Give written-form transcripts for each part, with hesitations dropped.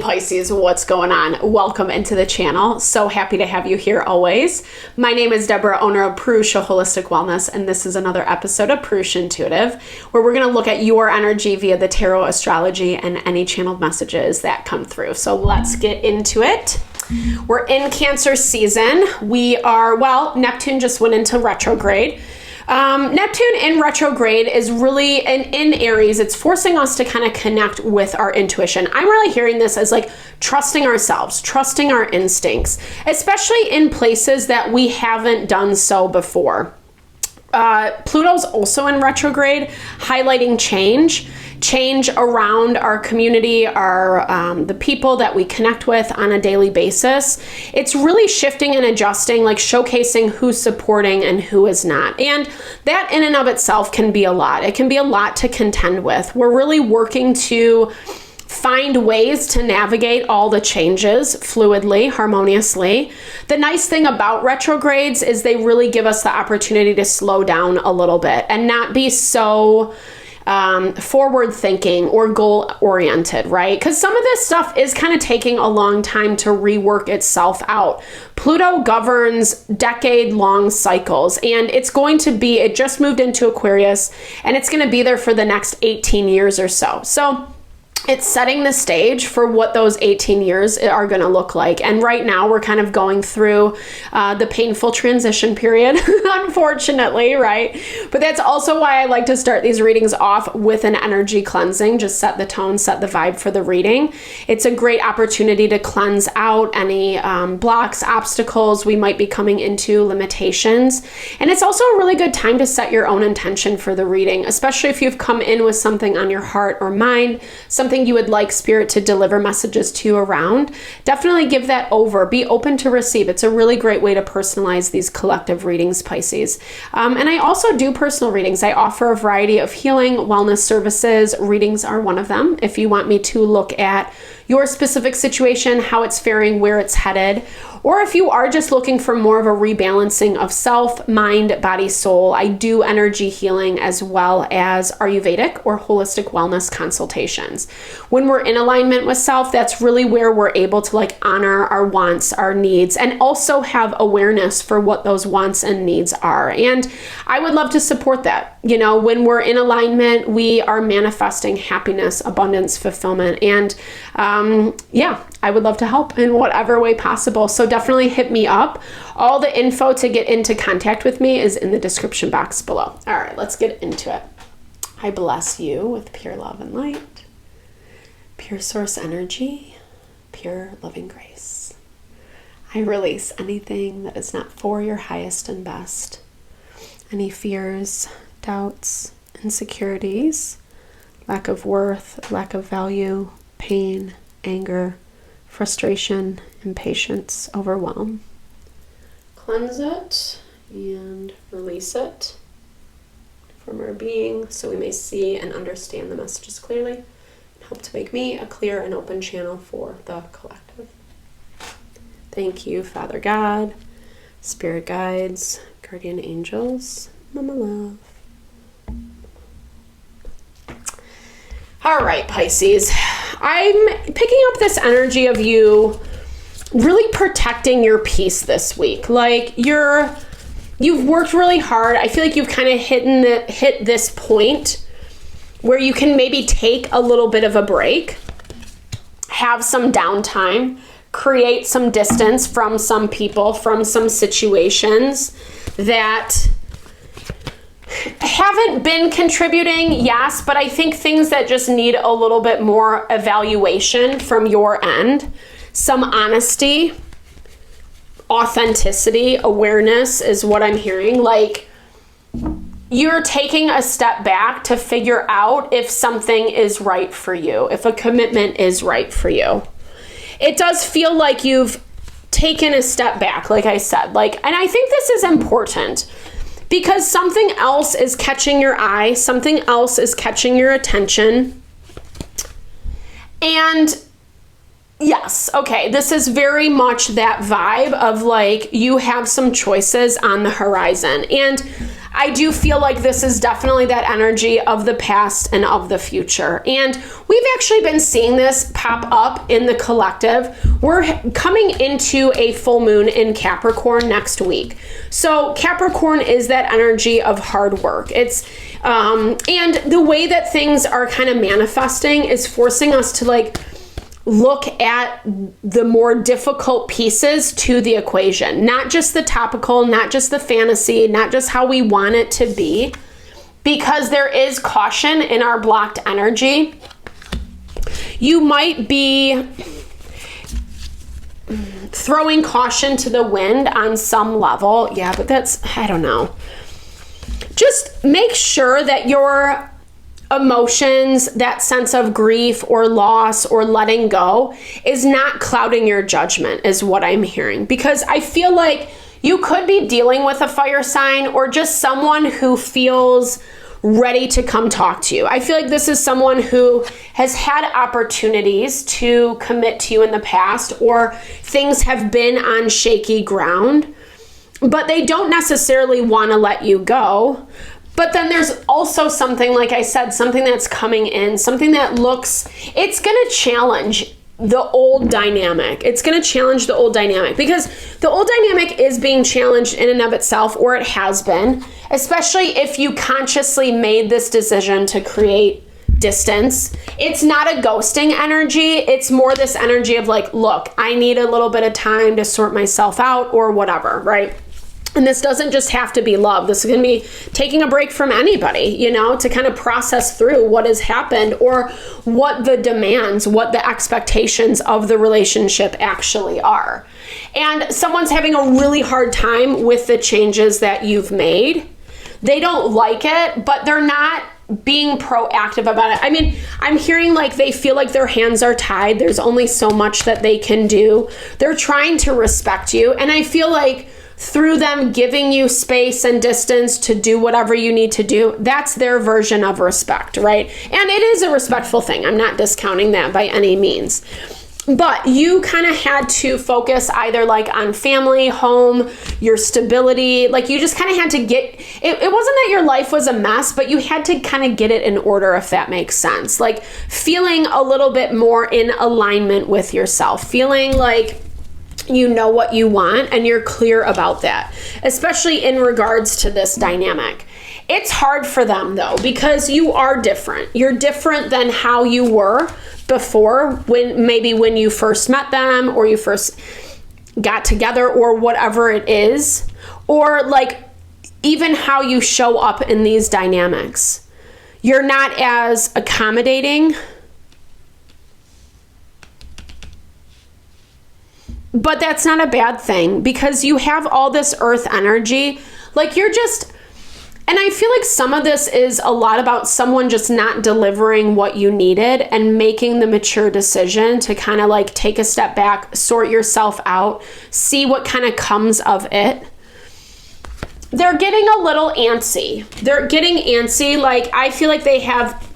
Pisces, what's going on? Welcome into the channel. So happy to have you here always. My name is Deborah, owner of Purusha Holistic Wellness, and this is another episode of Purusha Intuitive, where we're going to look at your energy via the tarot, astrology, and any channeled messages that come through. So let's get into it. We're in Cancer season. Neptune just went into retrograde. Neptune in retrograde is really in Aries. It's forcing us to kind of connect with our intuition. I'm really hearing this as like trusting ourselves, trusting our instincts, especially in places that we haven't done so before. Pluto's also in retrograde, highlighting change around our community, the people that we connect with on a daily basis. It's really shifting and adjusting, like showcasing who's supporting and who is not. And that in and of itself can be a lot. It can be a lot to contend with. We're really working to find ways to navigate all the changes fluidly, harmoniously. The nice thing about retrogrades is they really give us the opportunity to slow down a little bit and not be so forward thinking or goal oriented, right? Because some of this stuff is kind of taking a long time to rework itself out. Pluto governs decade-long cycles, and it just moved into Aquarius, and it's going to be there for the next 18 years or so. So it's setting the stage for what those 18 years are going to look like. And right now we're kind of going through the painful transition period, unfortunately, right? But that's also why I like to start these readings off with an energy cleansing, just set the tone, set the vibe for the reading. It's a great opportunity to cleanse out any blocks, obstacles we might be coming into, limitations. And it's also a really good time to set your own intention for the reading, especially if you've come in with something on your heart or mind, something you would like spirit to deliver messages to you around. Definitely give that over. Be open to receive. It's a really great way to personalize these collective readings, Pisces. And I also do personal readings. I offer a variety of healing, wellness services. Readings are one of them. If you want me to look at your specific situation, how it's faring, where it's headed, or if you are just looking for more of a rebalancing of self, mind, body, soul, I do energy healing as well as Ayurvedic or holistic wellness consultations. When we're in alignment with self, that's really where we're able to honor our wants, our needs, and also have awareness for what those wants and needs are. And I would love to support that. When we're in alignment, we are manifesting happiness, abundance, fulfillment, and I would love to help in whatever way possible. So definitely hit me up. All the info to get into contact with me is in the description box below. All right, let's get into it. I bless you with pure love and light, pure source energy, pure loving grace. I release anything that is not for your highest and best. Any fears, doubts, insecurities, lack of worth, lack of value, pain, anger, frustration, impatience, overwhelm. Cleanse it and release it from our being so we may see and understand the messages clearly and help to make me a clear and open channel for the collective. Thank you, Father God, Spirit guides, guardian angels, Mama Love. All right, Pisces, I'm picking up this energy of you really protecting your peace this week. You've worked really hard. I feel like you've kind of hit this point where you can maybe take a little bit of a break, have some downtime, create some distance from some people, from some situations that haven't been contributing, yes, but I think things that just need a little bit more evaluation from your end, some honesty, authenticity, awareness is what I'm hearing. You're taking a step back to figure out if something is right for you, if a commitment is right for you. It does feel like you've taken a step back, like I said, and I think this is important. Because something else is catching your eye, something else is catching your attention. And yes, okay, this is very much that vibe of you have some choices on the horizon. And I do feel like this is definitely that energy of the past and of the future. And we've actually been seeing this pop up in the collective. We're coming into a full moon in Capricorn next week. So Capricorn is that energy of hard work. It's and the way that things are kind of manifesting is forcing us to like look at the more difficult pieces to the equation, not just the topical, not just the fantasy, not just how we want it to be, because there is caution in our blocked energy. You might be throwing caution to the wind on some level. Yeah, but that's, I don't know. Just make sure that your emotions, that sense of grief or loss or letting go is not clouding your judgment, is what I'm hearing. Because I feel like you could be dealing with a fire sign or just someone who feels ready to come talk to you. I feel like this is someone who has had opportunities to commit to you in the past, or things have been on shaky ground, but they don't necessarily want to let you go. But then there's also something, like I said, something that's coming in, something that looks, it's going to challenge the old dynamic. It's going to challenge the old dynamic, because the old dynamic is being challenged in and of itself, or it has been, especially if you consciously made this decision to create distance. It's not a ghosting energy. It's more this energy of like, look, I need a little bit of time to sort myself out or whatever, right? And this doesn't just have to be love. This is going to be taking a break from anybody, you know, to kind of process through what has happened, or what the demands, what the expectations of the relationship actually are. And someone's having a really hard time with the changes that you've made. They don't like it, but they're not being proactive about it. I mean, I'm hearing like they feel like their hands are tied. There's only so much that they can do. They're trying to respect you. And I feel like through them giving you space and distance to do whatever you need to do, that's their version of respect, right? And it is a respectful thing. I'm not discounting that by any means. But you kind of had to focus either like on family, home, your stability. Like you just kind of had to get, it wasn't that your life was a mess, but you had to kind of get it in order, if that makes sense. Like feeling a little bit more in alignment with yourself, feeling like you know what you want and you're clear about that, especially in regards to this dynamic. It's hard for them though, because you are different. You're different than how you were before, when you first met them, or you first got together, or whatever it is, or like even how you show up in these dynamics. You're not as accommodating. But that's not a bad thing, because you have all this earth energy. Like you're just, and I feel like some of this is a lot about someone just not delivering what you needed and making the mature decision to kind of like take a step back, sort yourself out, see what kind of comes of it. They're getting a little antsy. Like I feel like they have,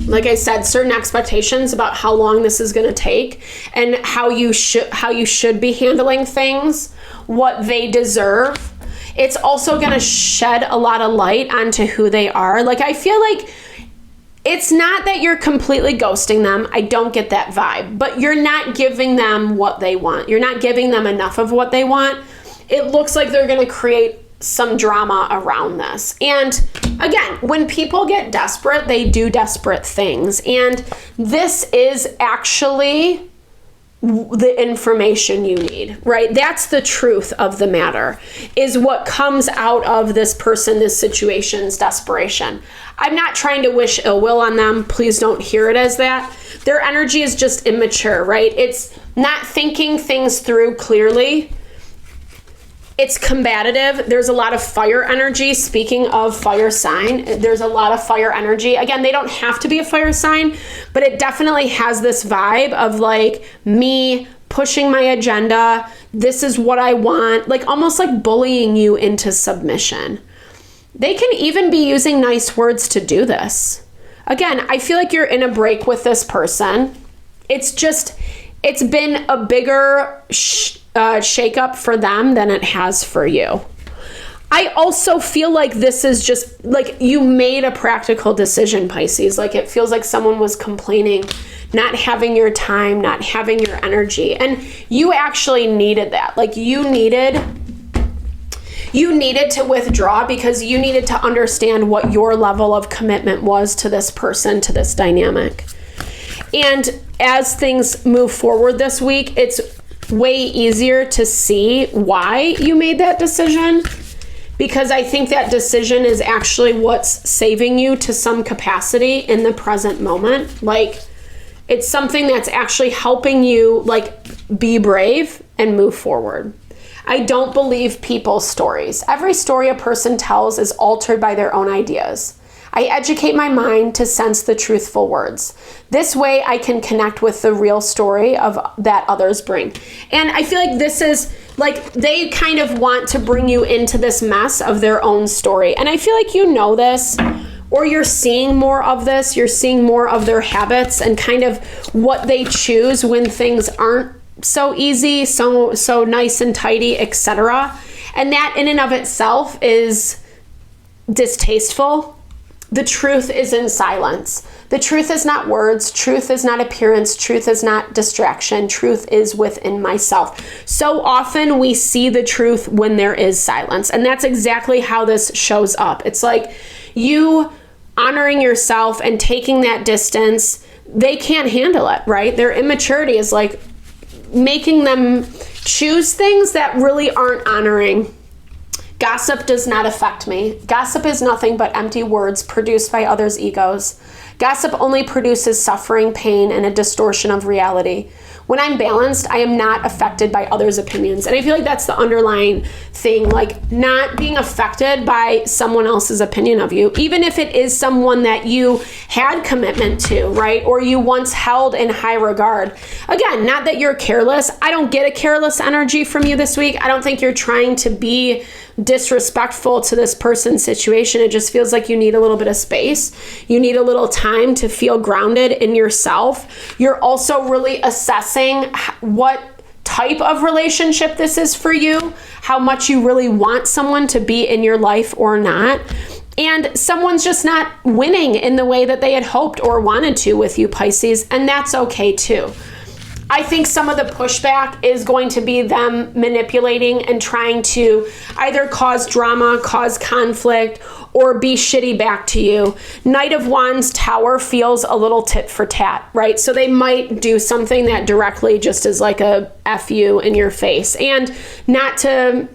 like I said, certain expectations about how long this is going to take and how you should be handling things, what they deserve. It's also going to shed a lot of light onto who they are. Like I feel like it's not that you're completely ghosting them. I don't get that vibe, but you're not giving them what they want. You're not giving them enough of what they want. It looks like they're going to create some drama around this. And again, when people get desperate, they do desperate things. And this is actually the information you need, right? That's the truth of the matter, is what comes out of this person, this situation's desperation. I'm not trying to wish ill will on them. Please don't hear it as that. Their energy is just immature, right? It's not thinking things through clearly. It's combative. There's a lot of fire energy. Speaking of fire sign, there's a lot of fire energy. Again, they don't have to be a fire sign, but it definitely has this vibe of like me pushing my agenda. This is what I want, like almost like bullying you into submission. They can even be using nice words to do this. Again, I feel like you're in a break with this person. It's been a bigger shake up for them than it has for you. I also feel like this is just like you made a practical decision, Pisces. Like it feels like someone was complaining, not having your time, not having your energy. And you actually needed that. Like you needed to withdraw because you needed to understand what your level of commitment was to this person, to this dynamic. And as things move forward this week, it's way easier to see why you made that decision, because I think that decision is actually what's saving you to some capacity in the present moment. Like it's something that's actually helping you like be brave and move forward. I don't believe people's stories. Every story a person tells is altered by their own ideas. I educate my mind to sense the truthful words. This way I can connect with the real story of that others bring. And I feel like this is like they kind of want to bring you into this mess of their own story. And I feel like you know this, or you're seeing more of this. You're seeing more of their habits and kind of what they choose when things aren't so easy, so nice and tidy, etc. And that in and of itself is distasteful. The truth is in silence. The truth is not words. Truth is not appearance. Truth is not distraction. Truth is within myself. So often we see the truth when there is silence. And that's exactly how this shows up. It's like you honoring yourself and taking that distance. They can't handle it, right? Their immaturity is like making them choose things that really aren't honoring. Gossip does not affect me. Gossip is nothing but empty words produced by others' egos. Gossip only produces suffering, pain, and a distortion of reality. When I'm balanced, I am not affected by others' opinions. And I feel like that's the underlying thing, like not being affected by someone else's opinion of you, even if it is someone that you had commitment to, right? Or you once held in high regard. Again, not that you're careless. I don't get a careless energy from you this week. I don't think you're trying to be disrespectful to this person's situation. It just feels like you need a little bit of space. You need a little time to feel grounded in yourself. You're also really assessing what type of relationship this is for you, how much you really want someone to be in your life or not. And someone's just not winning in the way that they had hoped or wanted to with you, Pisces, and that's okay too. I think some of the pushback is going to be them manipulating and trying to either cause drama, cause conflict, or be shitty back to you. Knight of Wands Tower feels a little tit for tat, right? So they might do something that directly just is like a F you in your face. And not to,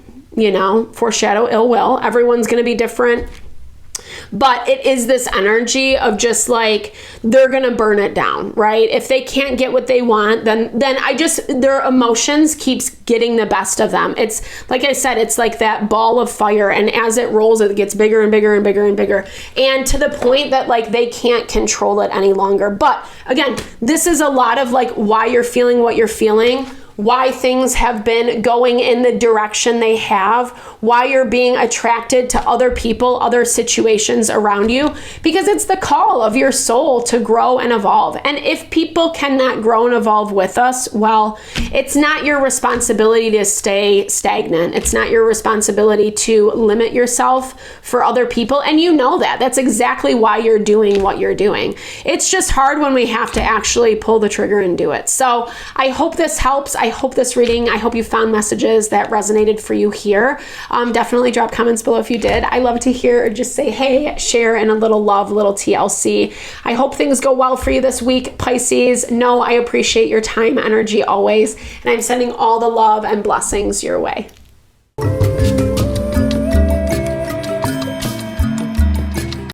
foreshadow ill will. Everyone's going to be different. But it is this energy of just like, they're going to burn it down, right? If they can't get what they want, then their emotions keeps getting the best of them. It's like I said, it's like that ball of fire. And as it rolls, it gets bigger and bigger and bigger and bigger. And to the point that like they can't control it any longer. But again, this is a lot of like why you're feeling what you're feeling, why things have been going in the direction they have, why you're being attracted to other people, other situations around you, because it's the call of your soul to grow and evolve. And if people cannot grow and evolve with us, well, it's not your responsibility to stay stagnant. It's not your responsibility to limit yourself for other people. And you know that. That's exactly why you're doing what you're doing. It's just hard when we have to actually pull the trigger and do it. So I hope this helps. I hope this reading, I hope you found messages that resonated for you here. Definitely drop comments below if you did. I love to hear or just say, hey, share, and a little love, little TLC. I hope things go well for you this week, Pisces. Know I appreciate your time, energy always, and I'm sending all the love and blessings your way.